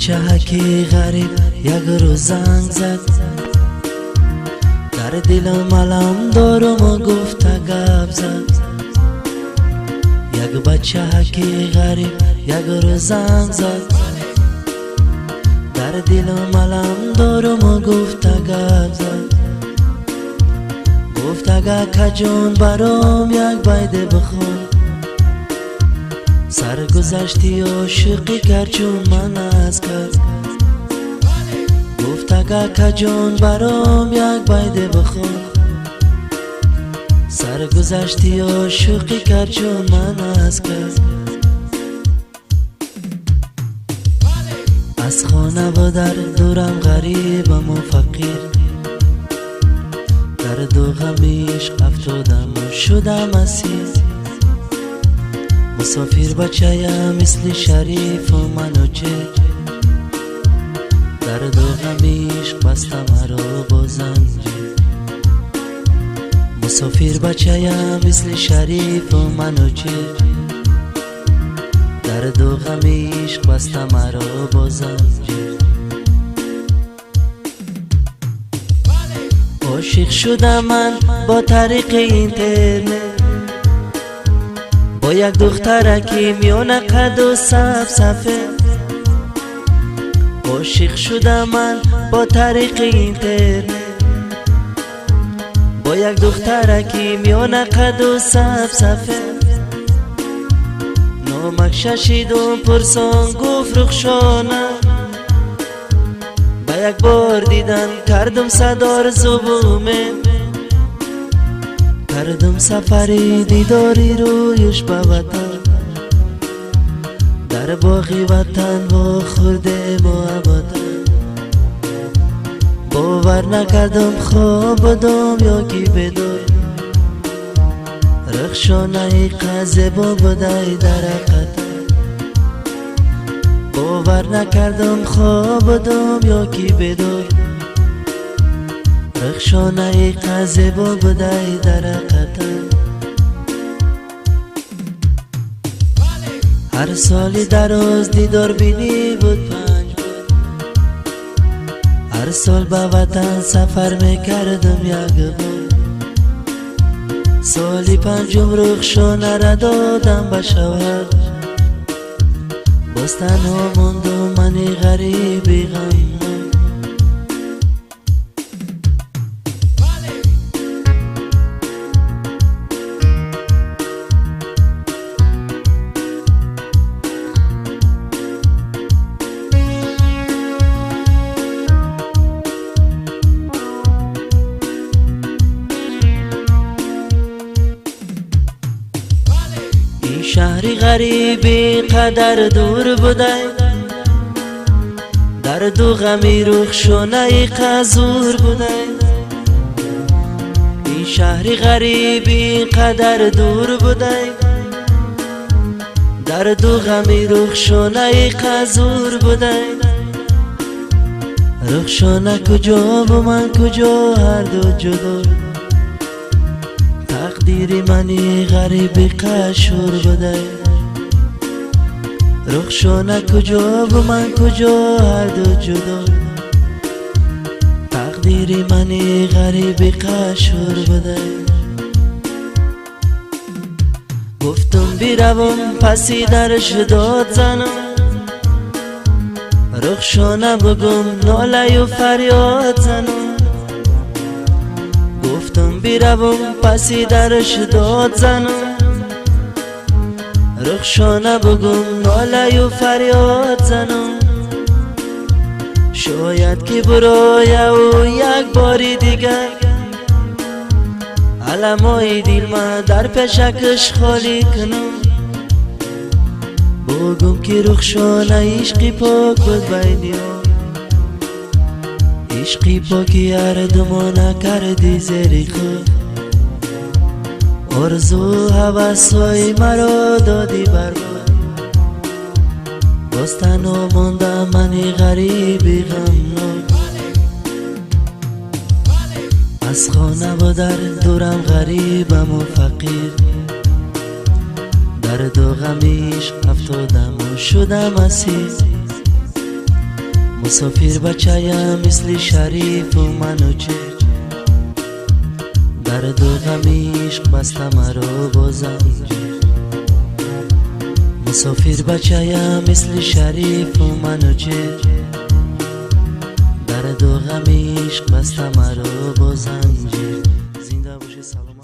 بچه هکی غریب یک روز زنگ زد، در دلم علم دارم و گفت گپ زد. یک بچه هکی غریب یک روز زنگ زد، در دلم علم دارم و گفت گپ زد. گفت اگه کجون برام یک بیت بخون، سرگذشتی عاشقی کرد چون من از کس. گفت اگه کجون برام یک بیت بخون، سرگذشتی عاشقی کرد چون من از کس. از خانه و در دورم غریبم و فقیر، درد و غم عشق افتادم و شدم اسیر. مسافر بچه‌ام مثل شریف و منوچه، درد و غم عشق بسته مرا با زنجیر. مسافر بچه‌ام مثل شریف و منوچه، درد و غم عشق بسته مرا با زنجیر. عاشق شدم من با طریق اینترنت، با یک دخترکی میونه قد و صفصفه. عاشق شدم من با طریق اینترنت، با یک دخترکی میونه قد و صفصفه. نامک ششیدم پرسان گفت رخشانه، با یک بار دیدن کردم صدار زبومه. کردم سفری دیداری رویش به وطن، در باغی وطن با خورده محبتن. باور نکردم خواب بودم یا کی بدار، رخشانه قزه با بودای در قطر. باور نکردم خواب بودم یا کی بدار، رخشانه قزه با بودای در قطر. هر سالی در روز دیدار بینی بود 5 بار، هر سال به وطن سفر میکردم یک بار. سالی 5 رخشانه را دادم به شوهر، باز تنها موندم منی غریبی غم. شهری غریبی قدر دور بوده، درد و غمی رخشانه قزور بوده. این شهری غریبی قدر دور بوده، درد و غمی رخشانه قزور بوده. رخشانه کجا و من کجا، هر دو جدا. تقدیری منی غریبی قشور بوده. رخشانه کجا و من کجا، هر دو جدا. تقدیری منی غریبی قشور بوده. گفتم بیروم پسی درش داد زنم، رخشانه بگم ناله و فریاد زنم. گفتم بیروم پسی درش داد زنم، رخشانه بگم ناله و فریاد زنم. شاید که برای او یک باری دیگر، علمای دل من در پیشکش خالی کنم. بگم که رخشانه عشقی پاک بود بینیم، عشقی پاکی هر دو نکردی زیر خود. آرزو هوسای مرا دادی برباد، باز تنها ماندم منی غریبی غمناک. از خانه و در دورم غریبم و فقیر، درد و غم عشق افتادم و شدم اسیر. مسافر بچه‌ام مثل شریف و منو چه درد و غم عشق بسته مرا با زنجیر. مسافر بچه‌ام مثل شریف و منو چه درد و غم عشق بسته مرا با زنجیر. زنده باشی، سلامت.